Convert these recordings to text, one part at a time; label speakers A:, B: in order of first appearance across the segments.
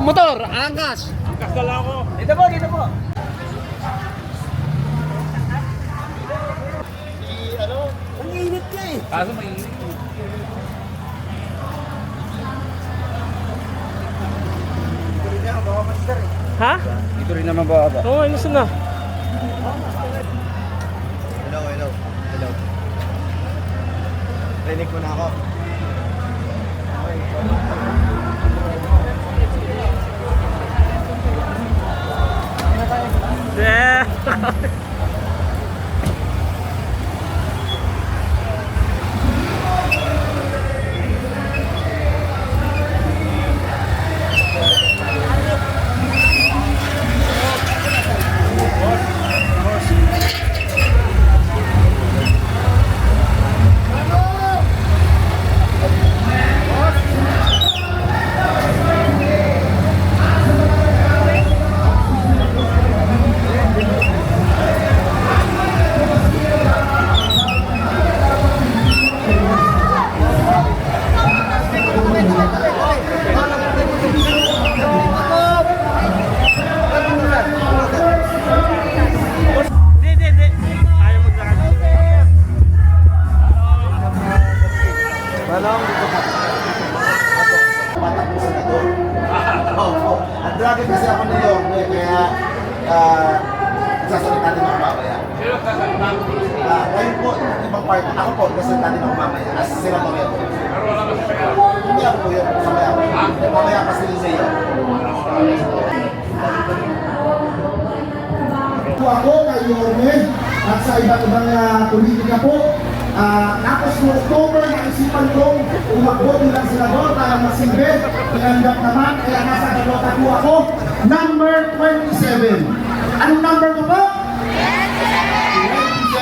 A: Motor, angkas.
B: Angkas na lang ako.
A: Dito po, dito po. Ang init ka eh.
B: Kaso mainit.
C: Ha?
A: Dito rin naman bababa.
C: Oo, ayos na.
A: Hello. Rinig ko na ako.
C: Yeah.
D: Dragon kasi ako na yun, kaya sasalita din ako mamaya. Ngayon po, ibang part, ako po, sasalita din ako mamaya. As sila mamaya po. Hindi ako po yun, mamaya po. Mamaya kasi yun sa iyo. Ako kay Yorme at sa iba't ibang politika po. Tapos noong October, naisipan kong umakbo bilang senador para masilbi. Tinanggap naman, kaya nasa balota po ako. Number 27. Anong number ko po?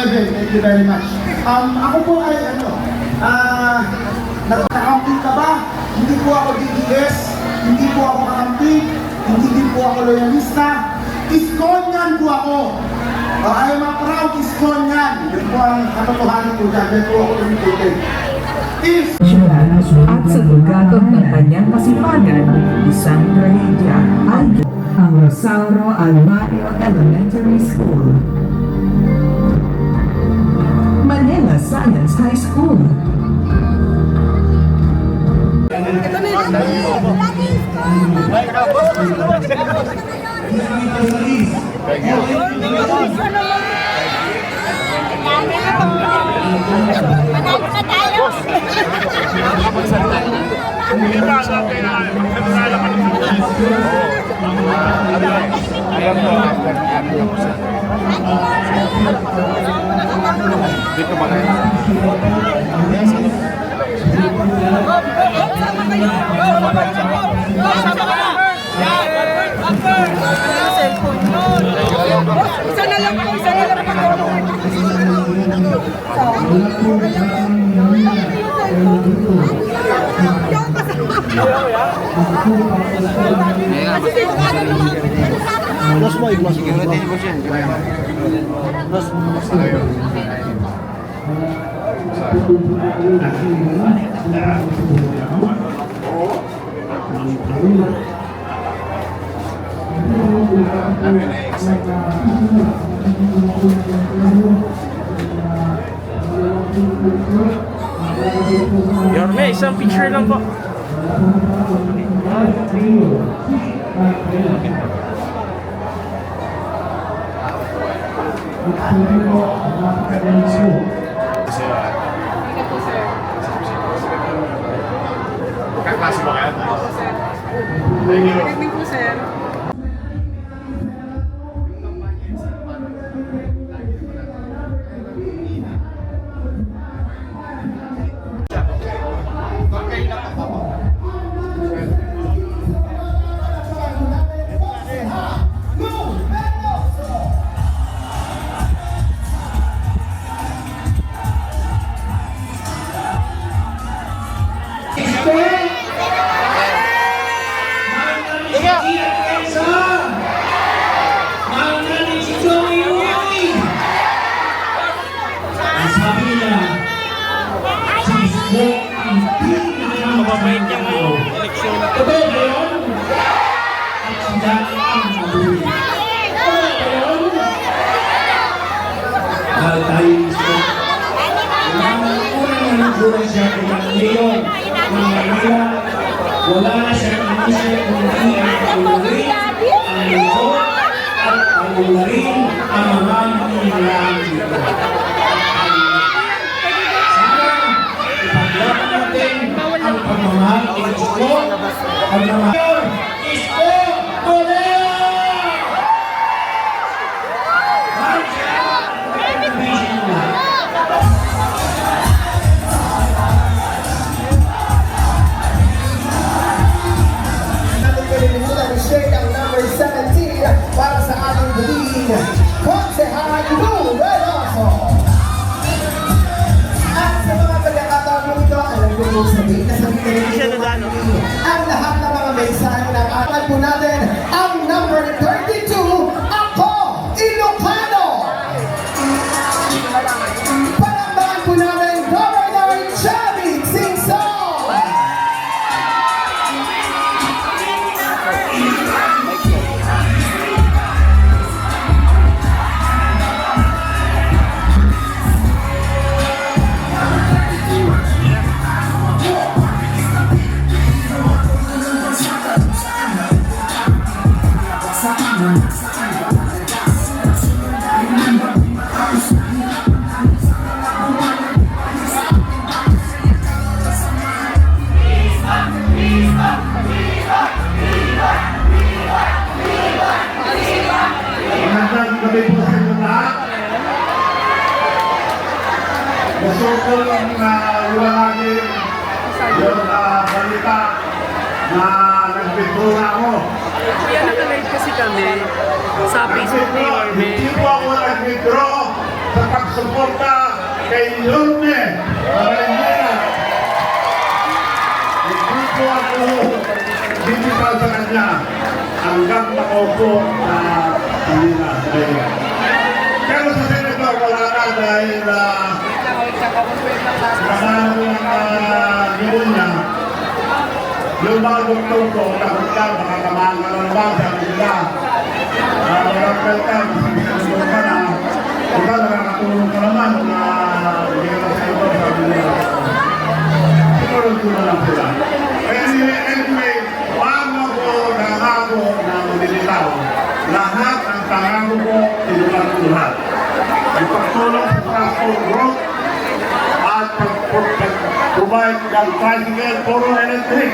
D: 27. Thank you very much. Ako po ay nagkakamping ka ba? Hindi po ako DDS, hindi po ako kakampi, hindi din po ako loyalista. Iskonyan po ako. I am a proud Iskonyan. Yun po ang katotohanan ko dyan. Dahil po ako lumitutin.
E: At sa dugatong ng kanyang kasipagan, isang trahedya ay ang Rosauro Almario Elementary School, Manila Science High School,
F: Manalo na tayo!
B: Dito ba kayo?
F: Isa na lang po, isa na lang po.
D: Close mo, i-close mo.
C: Yorme, isang picture lang po.
B: Kaklase ba kayo?
F: Thank you, sir.
G: Wala na siyang inisip kundi ang paunlarin ang lingkod at paunlarin ang mga manginirang dito. Sana ipaglaban natin ang pagmamahal kay Isko, ang mga Isko Toleo!
D: Shake ang number 17 para sa ating buling Konsehal Lou Veloso. At sa mga pagkakataon nito, alam ko po sabihin na ang lahat ng mga mensahe ng apat po natin, ang number 32, ako, Ilocano. Palakpakan po natin, Governor Chavit Singson.
H: Magandang gabi po sa inyo lahat. Gusto ko lang iwanagin yung balita na nag-withdraw ako.
C: Kaya nakalive kasi kami sa Facebook ni Yorme.
H: Hindi po ako nag-withdraw sa pagsuporta kay Yorme Marinela. Hindi po ako bibitaw sa kanya hanggang makaupo na Manila. Pero sa Senator, wala na dahil kasama ng gawin niya, yung mga doktor ko, takot ka, baka tamaan ka na naman, sabi nila. Walang welcome, sinasabot ka na, diba nakakatulong ka naman na hindi ka na sa ito, sabi nila. Siguro ko na lang sila. Anyway, wag ako nangako na maglilitaw. Lahat ang pangako ko, tinulang ko lahat. Ipagtulong sa transport growth at pag-provide ng tricycle, puro electric.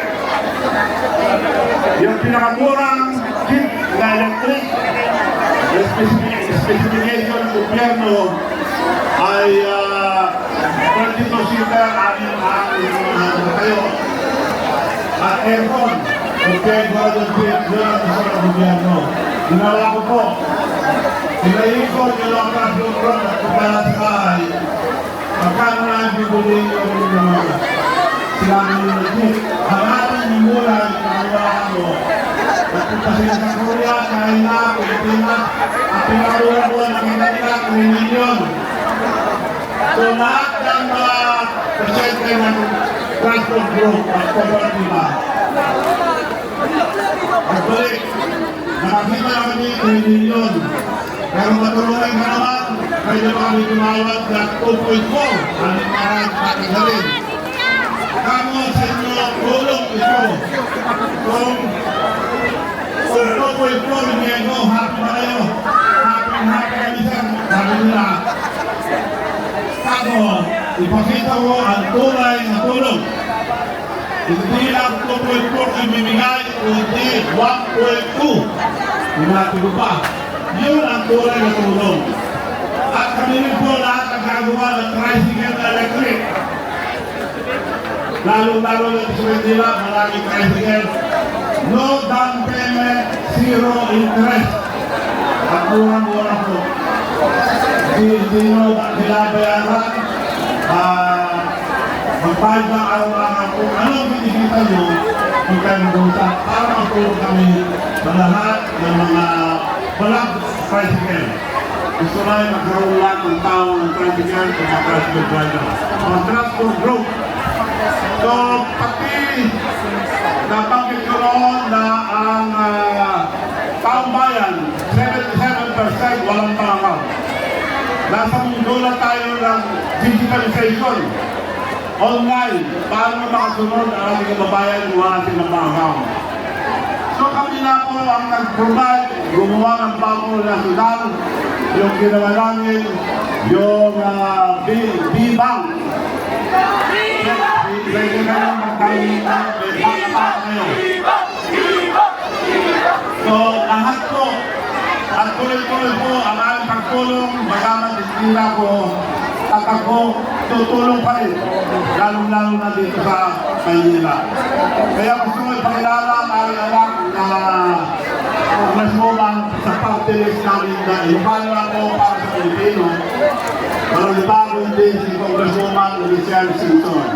H: Yung pinakamurang jeep na electric, yung specification ng gobyerno ay 22-seater ang tayo. At aircon, okay, wala doon sa gobyerno. Ginawa ko po. Pinaikot yung ang transport at pagkala sa bahay. Pagkano na bibuli yung sinabi yung jeep. Hanapin yung mula yung nakawa ko. Nagpunta sila sa Korea, China, Pilipinas, at pinakula ko ang nakita nila kung milyon. So lahat ng mga presente ng transport group at cooperativa. Pagbalik, nakakita na kami 3 milyon. Pero matulungan ka naman, kayo na kami tumawag na 2.4 ang marang patagalin. Kamo sa inyo, tulong ito. Kung 2.4 milyon ko, happy na kayo. Happy kami sa sabi nila. Ako, ipakita ko ang tunay na tulong. Hindi lang 2.4 ang bibigay, kundi 1.2. Hinati ko pa. Yun ang tunay na tulong. At kami rin po lahat ang gagawa ng tricycle na electric. Lalo-lalo na sa Manila, maraming tricycle. No down payment, zero interest. At mura-mura po. Hindi nyo binabayaran. Magpahid ng araw-araw kung anong binikita nyo kung kayo mag-usap para matulong kami sa lahat ng mga walang tricycle. Gusto na yung magkaroon lahat ng tao ng tricycle sa mga tricycle driver. Mga transport group. So, pati nabanggit ko noon na ang taong bayan, 77% walang pangaw. Nasa mundo na tayo ng digitalization. online, paano makasunod ang ating kababayan kung wala silang mga account. So kami na po ang nag-provide, gumawa ng bagong national, yung ginawa namin, yung B-Bank. Pwede kayong magkain na, kayo. So lahat po, at tuloy-tuloy po ang aming pagtulong, bagamat hindi na po, at ako tutulong pa rin, lalong-lalo na dito sa Maynila. Kaya gusto ko ipakilala ang aking anak na congresswoman sa party list namin na Ilocano ako para sa Pilipino. Pero bago din si Congresswoman Michelle Simpson.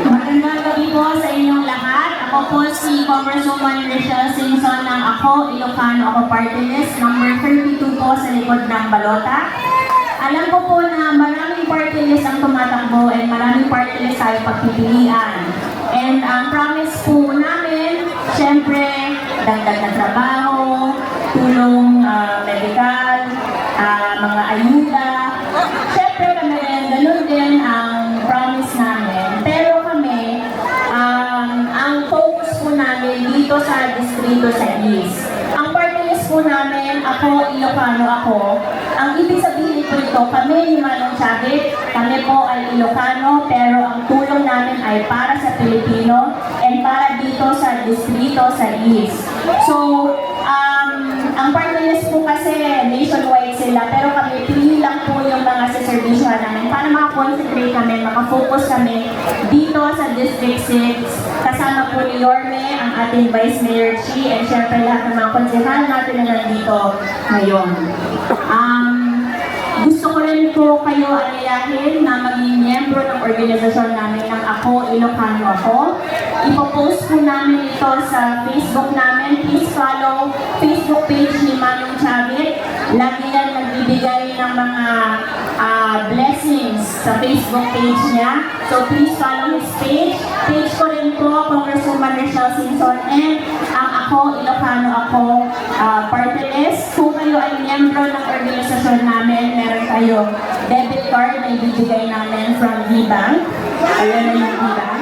I: Magandang gabi po sa inyong lahat. Ako po si Congresswoman Michelle Simpson ng Ako, Ilocano Ako Party List, number 32 po sa likod ng balota. Alam ko po na maraming party list ang tumatakbo and maraming party list tayo pagpipilian. And ang promise po namin, syempre, dagdag na trabaho, tulong medical, mga ayuda. Syempre kami rin, ganun din ang promise namin. Pero kami, ang focus po namin dito sa distrito sa East. Ang party list po namin, Ako, Ilocano Ako. Ang ibig sabihin po ito, kami ni Manong Chavit, kami po ay Ilocano, pero ang tulong namin ay para sa Pilipino and para dito sa distrito sa East. So, ang party list po kasi nationwide sila, pero kami pili lang po yung mga saservisyohan namin para makakonsentrate kami, makafocus kami dito sa District 6. Kasama po ni Yorme, ang ating Vice Mayor Chi, and syempre lahat ng mga konsehal natin na nandito ngayon. Gusto ko rin po kayo alayahin na maging miyembro ng organisasyon namin ng Ako, Ilocano Ako. Ipopost po namin ito sa Facebook namin. Please follow Facebook page ni Manong Chavit. Lagi yan nagbibigay ng mga blessings sa Facebook page niya. So please follow his page. Page ko rin po, Congresswoman Michelle Simpson, and ang Ako, Ilocano Ako party list. Kung kayo ay miyembro ng organisasyon namin, meron kayo debit card na ibibigay namin from V-Bank. Ayan na yung V-Bank.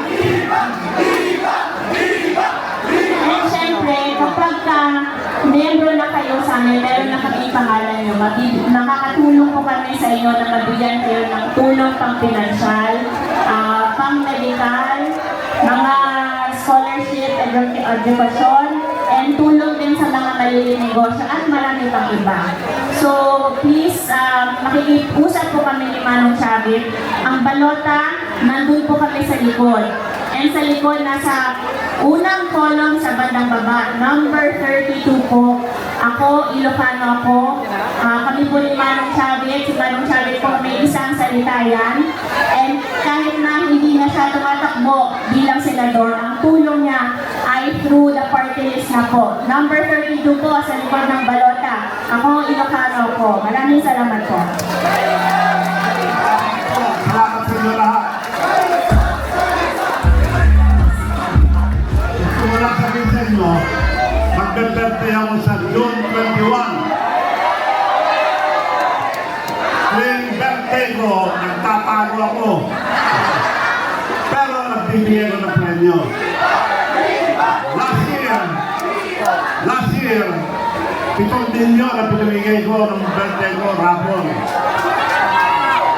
I: And syempre, kapag miyembro na kayo sa amin, meron na kami pangalan nyo. Makakatulong po kami sa inyo na mabigyan kayo ng tulong pang pinansyal, pang medical, mga scholarship, edukasyon, and tulong din sa mga maliling negosyo at marami pang iba. So, please, makikipusap po kami ni Manong Chavit. Ang balota, nandun po kami sa likod. And sa likod, nasa unang column sa bandang baba, number 32 po. Ako, Ilocano Ako. Kami po ni Manong Chavit. Si Manong Chavit po may isang salita yan. And kahit na hindi na siya tumatakbo bilang senador, ang tulong niya ay through the party list na po. Number 32 po sa likod ng balota. Ako, Ilocano Ako. Maraming salamat po.
H: Salamat sa inyo lahat. Gusto ko lang sabihin sa inyo, magbe-birthday ako sa June 21. Tuwing birthday ko, nagtatago ako. Pero nagbibigay ko ng premyo. Last year, 7 milyon na pinamigay ko ng birthday ko, rapon.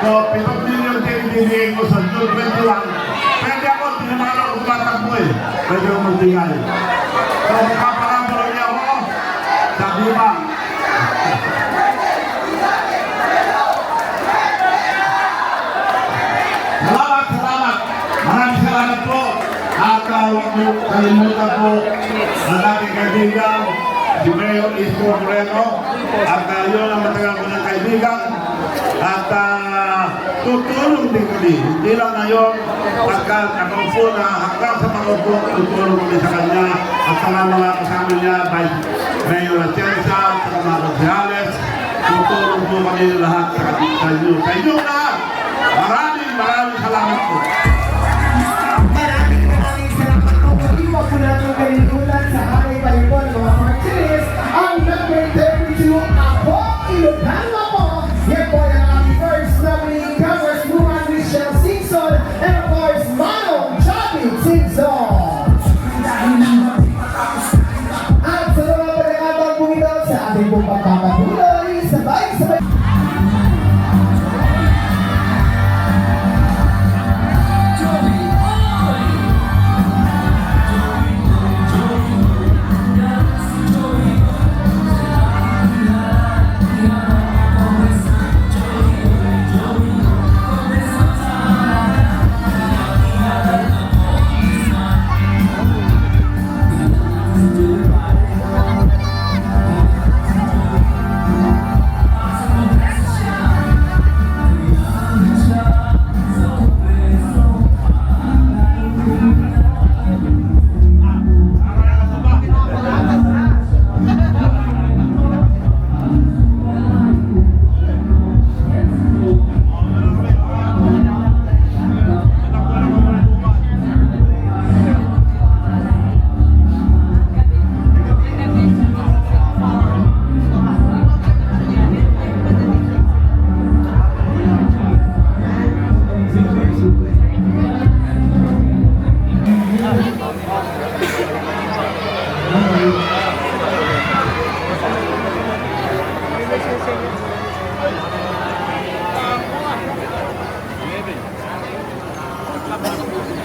H: So, 7 milyon din binigay ko sa June 21. Pwede ako, tinamaan ako tumatakbo eh. Pwede ako magbigay. So, makaparambalo niya ako sa V-Bank. Salamat. Maraming salamat po. At huwag mo kalimutan po ang ating kaibigan, si Mayor Isko Moreno. At yun ang matagal ko ng kaibigan. At tutulong din kami. Hindi lang ngayon, pagka nakaupo na hanggang sa makaupo, tutulong kami sa kanya. At sa mga kasama niya, Vice Mayor Atienza, sa mga konsehales, tutulong po kami lahat sa inyo. Sa inyo lahat! Maraming salamat po.
D: Maraming salamat po. Hindi mo po natin kalimutan sa aming palipon mga party list. Ang number 32, Ako, Ilocano Ako.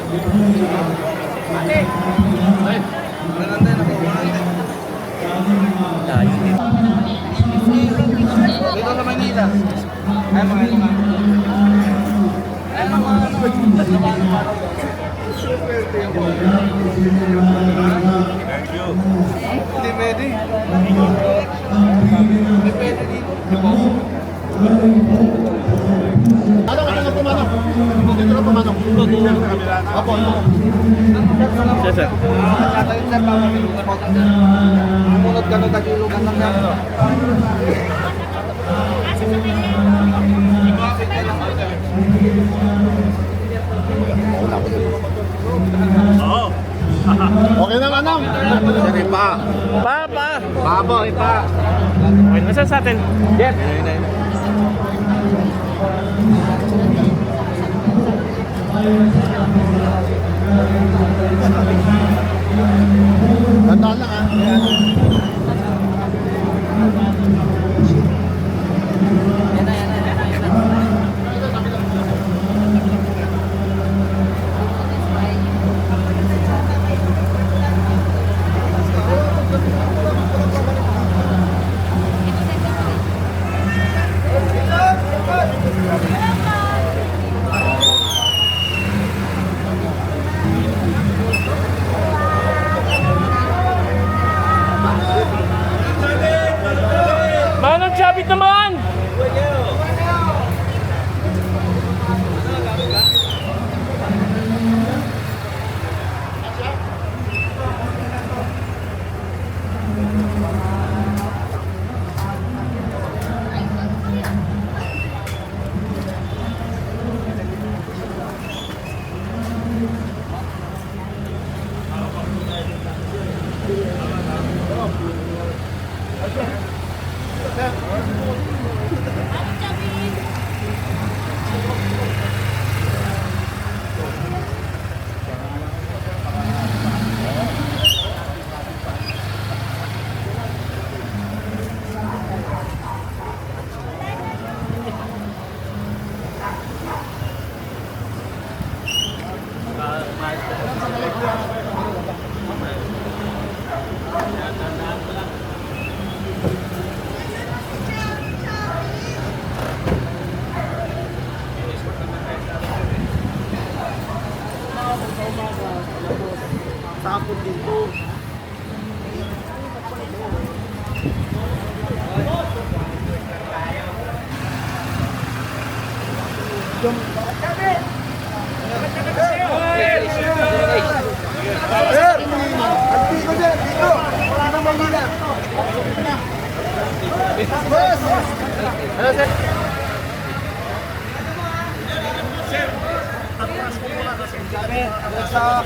A: Dito sa Manila. Ay, mga ito nga. Ay, mga Hindi pwede. Hindi pwede dito.
H: Ano ka na pumanok? Dito na pumanok. Apo, ano?
A: Sir, sir. Tatay, sir, pamakilugan mo. Munod ka na tagilugan ng yan.
H: Okay na nga nang. Sige pa.
C: Pa!
H: Babo, ipa.
C: Okay, nasa sa atin? Yes.
H: Tandaan lang ah.
C: Manong Chabit naman!
A: Tapos dito. Sir! Dito, sir! Dito! Wala nang Manila! Boss! Hello, sir! Sa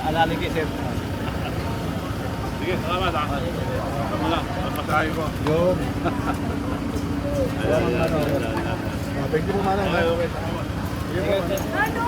A: alaligi, sir.
B: Sige, salamat ah. Tama lang, masahe ko.
A: Yo.
H: Thank you po, manang.
B: Okay, okay.
F: Ano?